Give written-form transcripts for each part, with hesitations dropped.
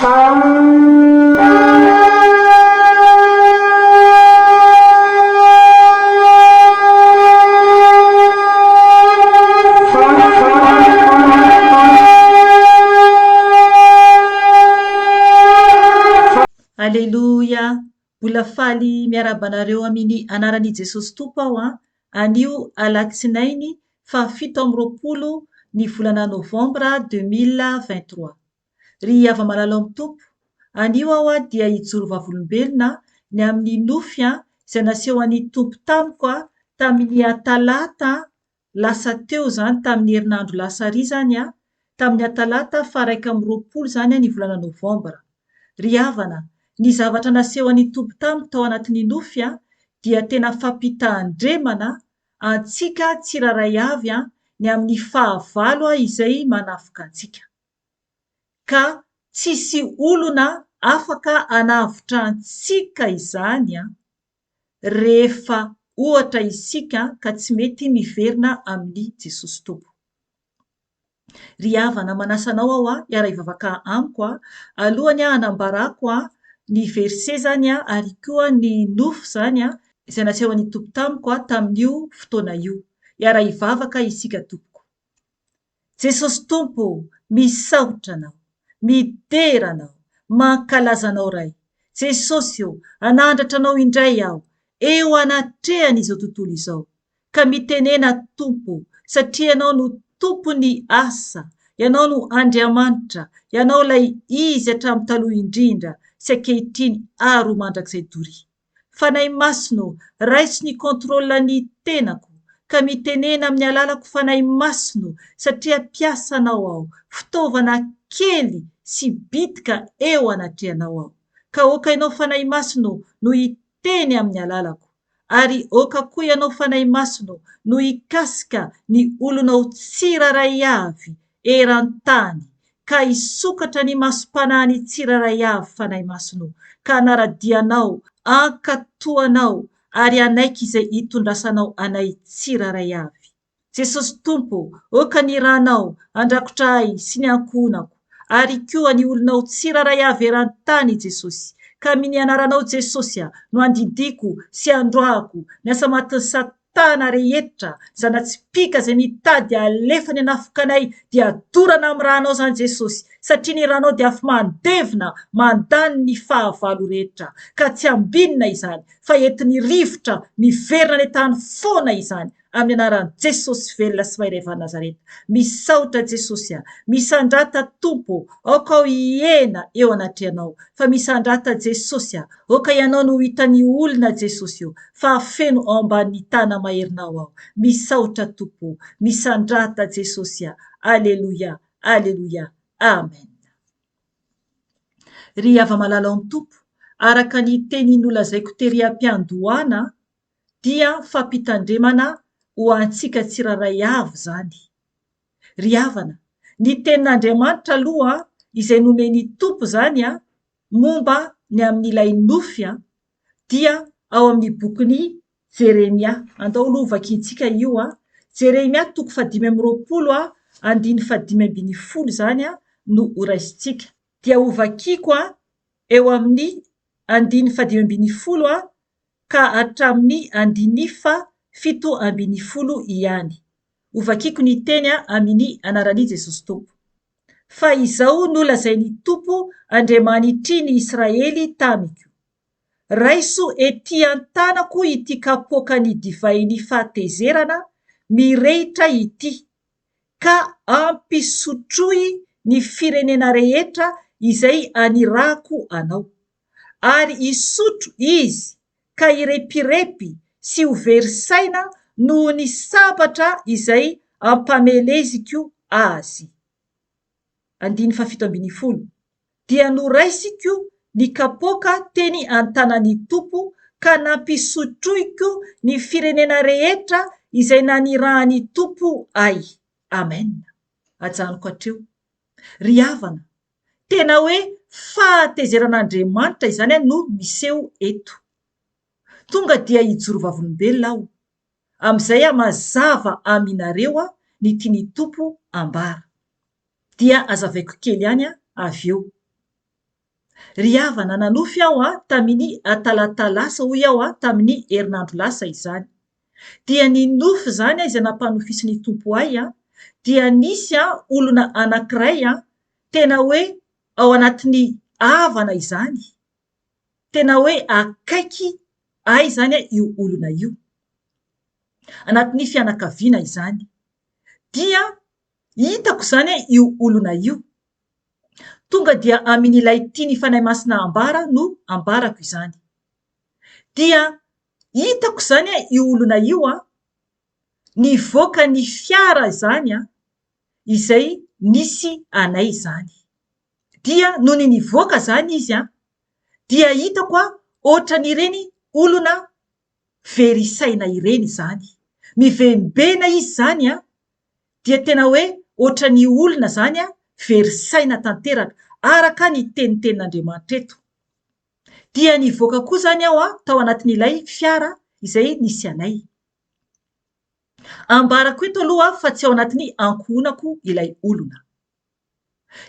Aleloia, mbola faly miarabanareo amin'ny anaran'i Jesosy Tompo aho anio alatsinainy 7 ny volana novambra 2023. Ry hava-malalo amin'ny tompo, anio aho dia hijoro vavolombelona ny amin'ny nofy izay naseho an'ny tompo tamiko tamin'ny talata lasa teo izany, tamin'ny herinandro lasa ry izany tamin'ny talata 1 zany ny volana novambra. Ry havana, ny zavatra naseho an'ny tompo tamiko tao anatin'ny nofy dia tena fampitahandremana antsika tsiraray avy ny amin'ny fahavalo izay manafika antsika. Ka tsisy olona afaka hanavotra antsika izany rehefa ohatra isika ka tsy mety miverina amin'ny Jesosy Tompo. Ry havana, manasa anao aho hiara-hivavaka amiko alohany hanambarako ny verse zany ary koa ny nofy zany izay naseho an'ny tompo tamiko tamin'io fotoana io. Hiara-hivavaka isika tompoko. Jesosy Tompo, misaotra anao, midera anao, mankalaza anao ray. Jesosy anandratra anao indray aho eo anatrehany izao tontolo izao, ka mitenena Tompo, satria ianao no tompony asa, ianao no Andriamanitra, ianao ilay izy hatramin'ny taloha indrindra, sy ankehitriny ary ho mandrakizay dory. Fanahy masino, raiso ny kontrola ny tenako, ka mitenena amin'ny alalako fanahy masino, satria piasanao aho, fitaovana kely sy bitika eo anatrehanao aho. Ka oka ianao fanahy masino no hiteny amin'ny alalako, ary oka koa ianao fanahy masino no hikasika ny olonao tsiraray avy eran-tany, ka hisokatra ny masom-panahy tsiraray avy fanahy masino, ka anaradianao, ankatoanao ary anaiky izay hitondrasanao anay tsiraray avy. Jesosy Tompo, oka ny ranao andrakotra ahy sy ny ankohonako, ary koa ny olonao tsiraray avy eran-tany Jesosy. Ka amin'ny anaranao Jesosy no andidiko sy androahako ny asa matin'ny Satana rehetra, zana-tsipika izay mitady alefa ny hanafikanay dia dorana amin'ny ranao zany Jesosy, satria ny ranao dia afaka mandevina mandany ny fahavalo rehetra, ka tsy ambinina izany fa entiny rivotra miverina ny tany foana izany, amin'ny anaran'i Jesosy velona sy mahery avy Nazareta. Misaotra Jesosy, misandrata Tompo, aoka aho hiena eo anatrehanao, fa misandrata Jesosy, aoka ianao no hitan'ny olona Jesosy fa feno ao ambanin'ny tana maherinao aho. Misaotra Tompo, misandrata Jesosy. Aleluia, aleluia, amen. Ry hava-malalo amin'ny Tompo, araka ny teny nolazaiko tery am-piandohana dia fampitandremana ho antsika tsiraray avy zany. Ry havana, ny tenin'Andriamanitra aloha izay nomeny Tompo zany momba ny amin'ilay nofy dia ao amin'ny bokin'ny Jeremia. Andao aloha vakiantsika io Jeremia 5:20 zany no horaisintsika. Dia ho vakiako eo amin'ny 5:20 ka hatramin'ny 7:10 ihany. Ho vakiako ny teny amin'ny anaran'i Jesosy Tompo. Fa izao nolazain'ny Tompo Andriamanitry ny Israely tamiko. Raiso ety an-tanako ity kapoaka ny divay ny fahatezerana mirehitra ity, ka ampisotroy ny firenena rehetra izay anirahako anao, ary hisotro izy ka irepirepy sy ho very saina noho ny sabatra izay ampameleziko azy. 7:10 Dia noraisiko ny kapoaka teny an-tanan'ny Tompo, ka nampisotroiko ny firenena rehetra izay nanirahany Tompo ahy. Amen. Ajanoko hatreo. Ry havana, tena hoe fahatezeran'Andriamanitra izany no miseho eto. Tonga dia hijoro vavolombelona aho amin'izay mazava aminareo ny tiany Tompo ambara. Dia azavaiko kely ihany avy eo. Ry havana nanofy aho tamin'ny talata lasa hoy aho tamin'ny herinandro lasa izany. Dia ny nofy zany izay nampanofisy ny tompo ahy dia nisy olona anankiray tena hoe ao anatin'ny havana izany. Tena hoe akaiky ahy zany io olona io. Anatin'ny fianakaviana izany. Dia hitako zany io olona io. Tonga dia amin'ilay tiany fanahy masina ambara no ambarako izany. Dia hitako zany io olona io nivoaka ny fiara izany izay nisy anay izany. Dia noho ny nivoaka zany izy dia hitako ohatran'ireny olona very saina ireny izany. Mivembena izy zany dia tena hoe ohatran'ny olona zany very saina tanteraka araka ny tenitenin'Andriamanitra eto. Dia nivoaka koa zany aho tao anatin'ilay fiara izay nisy anay. Ambarako eto aloha fa tsy ao anatin'ny ankohonako ilay olona.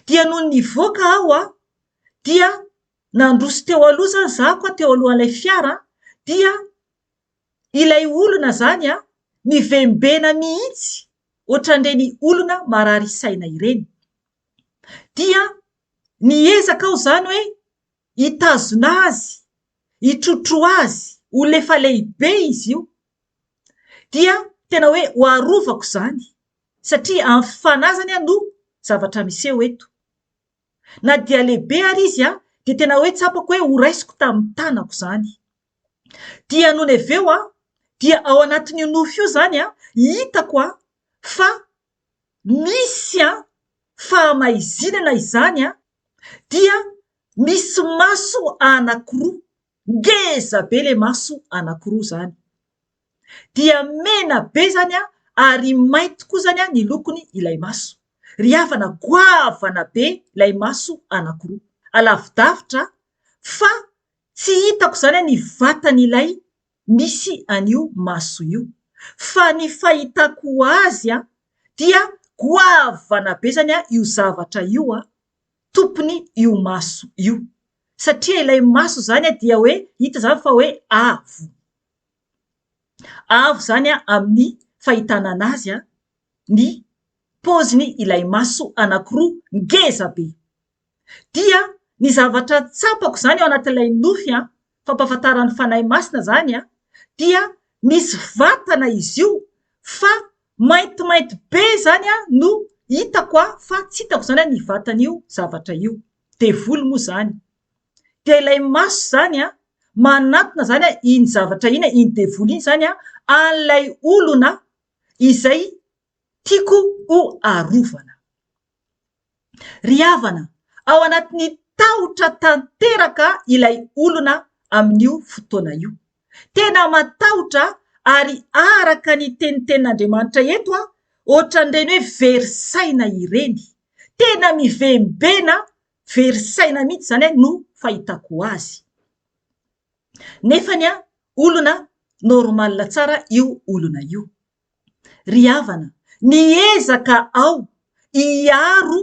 Dia noho nivoaka aho dia nandroso teo aloha zany zako teo alohan'ilay fiara dia ilay olona zany mivembena mihitsy ohatran'ireny olona marary saina ireny. Dia niezaka aho zany hoe hitazona azy, hitrotro azy, ho lefa lehibe izy io. Dia tena hoe ho arovako zany satria amin'ny fanazany no zavatra miseho eto. Na dia lehibe ary izy dia tena hoe tsapako hoe ho raisiko tamin'ny tanako zany. Dia noho ny aveo dia ao anatin'ny nofy io zany hitako fa misy fahamaizinana izany dia misy maso anankiroa. Ngeza be le maso anankiroa zany. Dia mena be zany ary mainty koa zany ny lokony ilay maso. Ry havana goavana be ilay maso anankiroa. Alavidavitra fa tsy hitako zany ny vatan'ilay misy an'io maso io. Fa ny fahitako azy dia goavana be zany io zavatra io tompony io maso io. Satria ilay maso zany dia hoe hita zany fa hoe avo. Avo zany amin'ny fahitana anazy ny poziny ilay maso anankiroa ngeza be. Dia ny zavatra tsapako zany ao anatin'ilay nofy fampahafantaran'ny fanahy masina zany dia misy vatana izy io fa maintimainty be zany no hitako fa tsy hitako zany ny vatan'io zavatra io. Devoly moa zany. Dia ilay maso zany manatona zany iny zavatra iny, iny devoly iny zany an'ilay olona izay tiako ho arovana. Ry havana, ao anatin'ny tahotra tanteraka ilay olona amin'io fotoana io. Tena matahotra ary araka ny tenitenin'Andriamanitra eto ohatran'ireny hoe very saina ireny. Tena mivembena very saina mihitsy zany no fahitako azy. Nefany olona normalina tsara io olona io. Ry havana, niezaka aho hiaro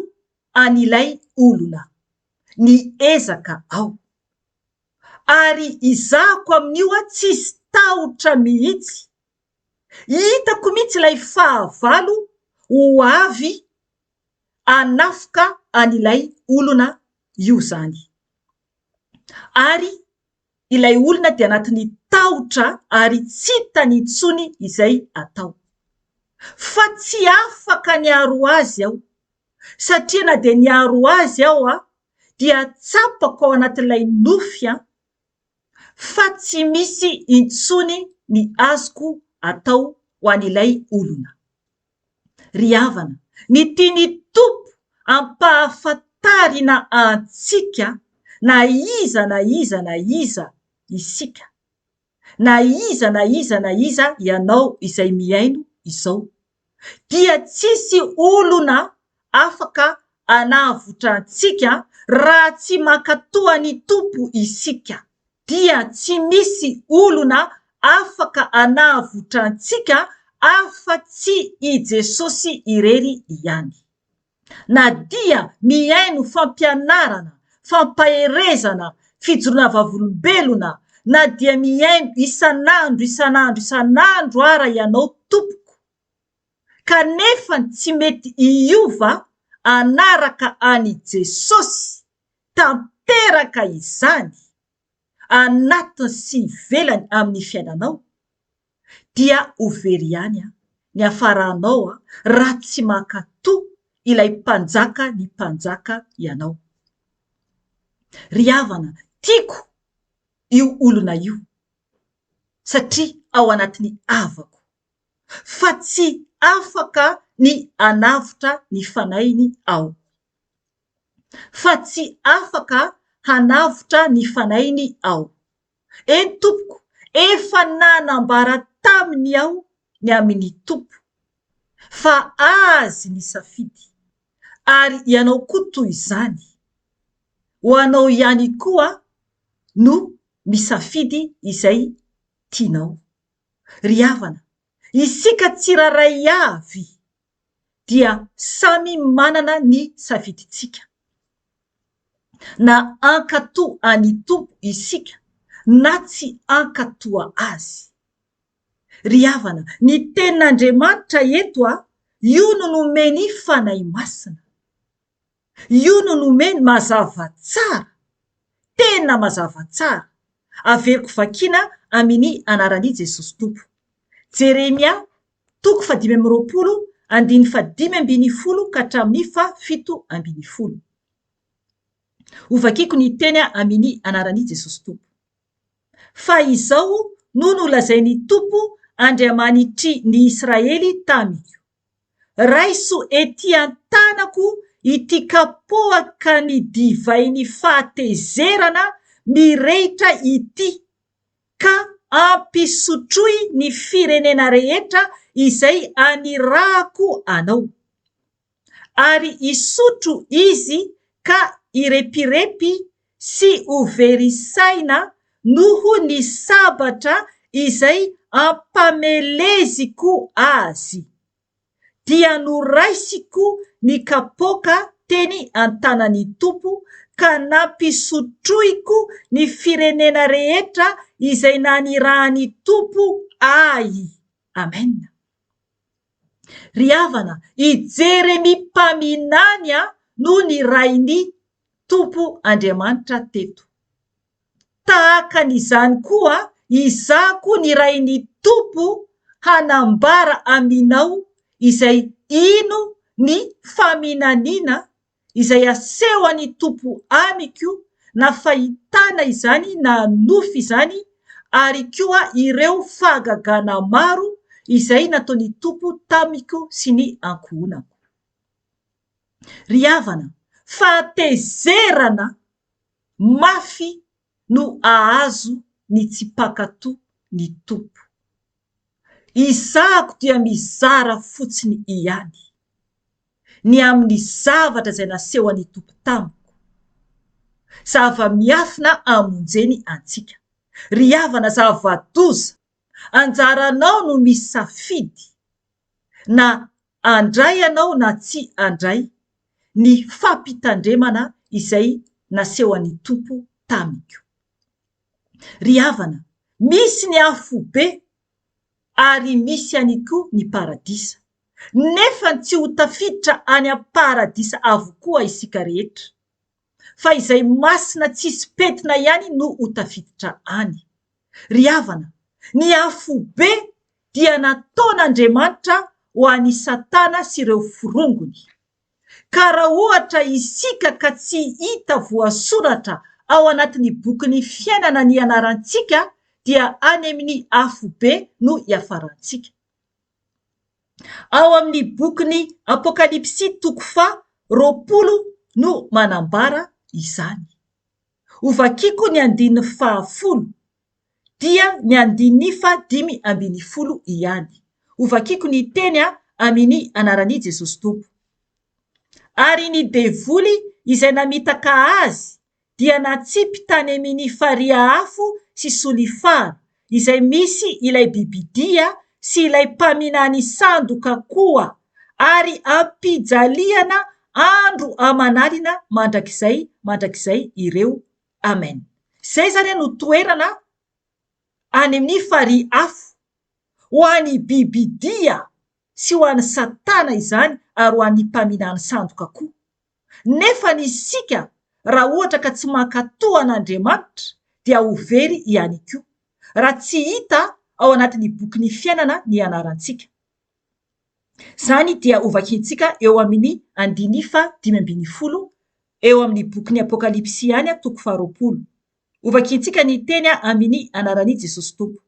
an'ilay olona. Niezaka aho. Ary izahako amin'io tsisy tahotra mihitsy. Hitako mihitsy ilay fahavalo ho avy anafika an'ilay olona io zany. Ary ilay olona dia anatin'ny tahotra ary tsy hitany intsony izay atao. Fa tsy afaka niaro azy aho. Satria na dia niaro azy aho dia tsapako ao anatin'ilay nofy fa tsy misy intsony ny azoko atao ho an'ilay olona. Ry havana, ny tiany tompo ampahafantarina antsika na iza isika. Na iza ianao izay miaino izao. Dia tsisy olona afaka anavotra antsika raha tsy mankatoa ny tompo isika. Dia tsy misy olona afaka anavotra antsika afa-tsy i Jesosy irery ihany. Na dia miaino fampianarana fampaherezana, fijoroana vavolombelona, na dia miaino isan'andro ara ianao tompoko, kanefa tsy mety iova anaraka any Jesosy tanteraka izany anatiny sy ivelany amin'ny fiainanao, dia ho very ihany ny hafaranao raha tsy mankatoa ilay mpanjaka ny mpanjaka ianao. Ry havana, tiako io olona io satria ao anatiny havako, fa tsy afaka ny hanavotra ny fanainy ao, fa tsy afaka hanavotra ny fanainy ao. Eny tompoko, efa nanambara taminy aho ny amin'ny tompo fa azy ny safidy, ary ianao koa toy izany, ho anao ihany koa no misafidy izay tianao. Ry havana, isika tsiraray avy dia samy manana ny safiditsika, na ankatoa any tompo isika na tsy ankatoa azy. Ry havana, ny tenin'Andriamanitra eto io no nomeny fanahy masina, io no nomeny mazava tsara, tena mazava tsara. Averiko vakiana amin'ny anaran'i Jesosy Tompo. Jeremia 5:5-10 ka hatramin'ny 7:10. Ho vakiako ny teny amin'ny anaran'i Jesosy Tompo. Fa izao no nolazainy Tompo andriamanitry ny Israely tamiko: raiso ety an-tanako ity kapoaka ny divainy fahatezerana mirehitra ity, ka ampisotroy ny firenena rehetra izay anirahako anao, ary isotro izy ka irepirepy sy ho very saina noho ny sabatra izay ampameleziko azy. Dia noraisiko ny kapoaka teny an-tanany Tompo, ka nampisotroiko ny firenena rehetra izay nanirahany Tompo ahy. Amen. Ry havana, i Jeremy mpaminany no ny rainy Tompo Andriamanitra teto. Tahaka n'izany koa izako ny rainy Tompo hanambara aminao izay ino ny faminaniana izay asehony Tompo amiko, na fahitana izany na nofy izany, ary koa ireo fahagagana maro izay nataony Tompo tamiko sy ny ankohonako. Ry havana, fahatezerana mafy no ahazo ny tsy mpankatoa ny Tompo. Izahako dia mizara fotsiny ihany ny amin'ny zavatra izay nasehoany Tompo tamiko, zava-miafina amonjeny antsika. Ry havana, zava-doza anjaranao no misafidy, na andray ianao na tsy andray, ny fampitandremana izay nasehoany Tompo tamiko. Ry havana, misy ny afobe ary misy ihany koa ny paradisa, nefa tsy ho tafiditra any am-paradisa avokoa isika rehetra, fa izay masina tsisy petina ihany no ho tafiditra any. Ry havana, ny afobe dia nataon'Andriamanitra ho an'ny Satana sy ireo firongony, ka raha ohatra isika ka tsy hita voasoratra ao anatin'ny bokin'ny fiainana ny anarantsika, dia any amin'ny afobe no hiafarantsika. Ao amin'ny bokin'ny Apokalipsy 20 no manambara izany. Ho vakiako ny 10 dia ny 15 ihany. Ho vakiako ny teny amin'ny anaran'i Jesosy Tompo. Ary ny devoly izay namitaka azy dia natsipy tany amin'ny faria afo sy solifara izay misy ilay bibidia sy ilay mpaminany sandoka koa, ary ampijaliana andro amanalina mandrakizay ireo. Amen. Zay zany no toerana any amin'ny farihy afo ho an'ny bibidia sy ho an'ny satana izany ary ho an'ny mpaminany sandoka koa. Nefa ny isika raha ohatra ka tsy mankatoa an'Andriamanitra dia ho very ihany koa raha tsy hita ao anatin'ny boky fiainana ny anarantsika. Zany dia hovakintsika eo amin'ny 5:5 eo amin'ny bokin'ny Apokalipsy ihany 20. Hovakintsika ny teny amin'ny anaran'i Jesosy Tompo.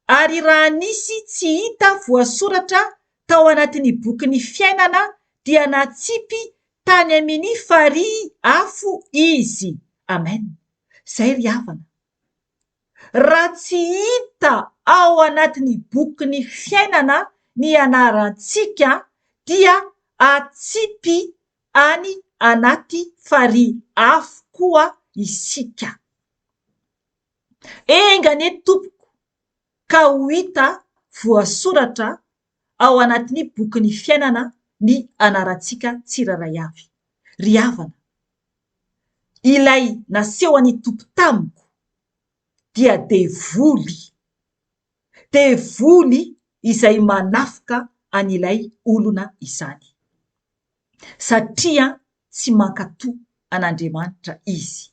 Ary raha nisy tsy hita voasoratra tao anatin'ny bokin'ny fiainana dia natsipy tany amin'ny farihy afo izy. Amen. Zay ry havana. Raha tsy hita ao anatin'ny bokin'ny fiainana ny anarantsika dia atsipy any anaty farihy afo koa isika. Engane tompoko ka ho hita voasoratra ao anatin'ny bokin'ny fiainana ny anarantsika tsiraray avy. Ry havana, ilay naseho an'ny tompo tamiko dia devoly izay manafika an'ilay olona izany. Satria tsy mankatoa an'Andriamanitra izy.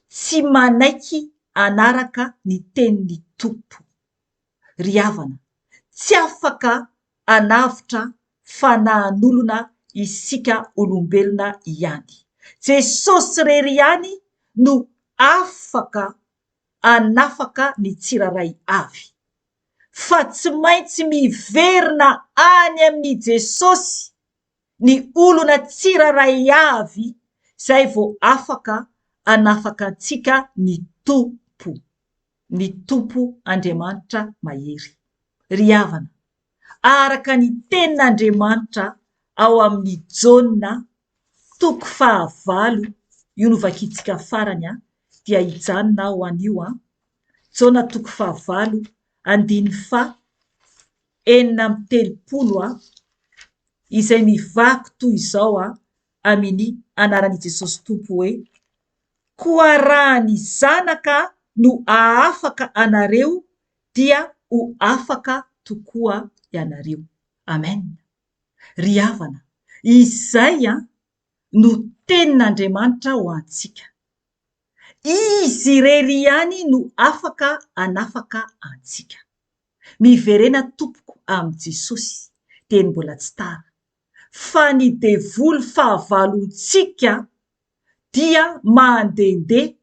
Tsy manaiky anaraka ny tenin'ny tompo. Ry havana, tsy afaka anavitra fanahin'olona isika olombelona ihany. Jesosy rery ihany no afaka anafaka ny tsiraray avy. Fa tsy maintsy miverina any amin'ny Jesosy ny olona tsiraray avy, zay vao afaka anafaka antsika ny tompo Andriamanitra mahery. Ry havana, araka ny tenin'Andriamanitra ao amin'ny Jaona 5:9, io no vakintsika farany dia hijanona ho an'io. Jaona 5:9 andiny fa 4:30 izay mivaky toy izao amin'ny anaran'i Jesosy Tompo hoe: koa raha ny zanaka no ahafaka anareo dia ho afaka tokoa ianareo. Amen. Ry havana, izay no tenin'Andriamanitra ho antsika. Izy rery ihany no afaka anafaka antsika. Miverena tompoko amin'i Jesosy dia mbola tsy tara. Fa ny devoly fahavalontsika dia mandehandeha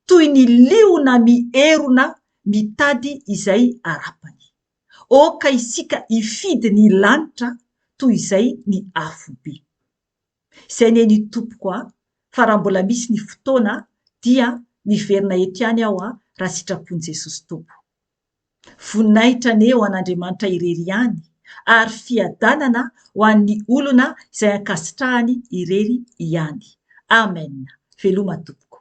toy ny liona mierona mitady izay arapany. Oka isika hifidy ny lanitra toy izay ny afobe. Izay ny tompoko fa raha mbola misy ny fotoana dia miverina eto ihany aho raha sitrapon'i Jesosy Tompo. Voninahitra eo an'Andriamanitra irery ihany ary fiadanana ho an'ny olona izay ankasitrahany irery ihany. Amen. Veloma tompoko.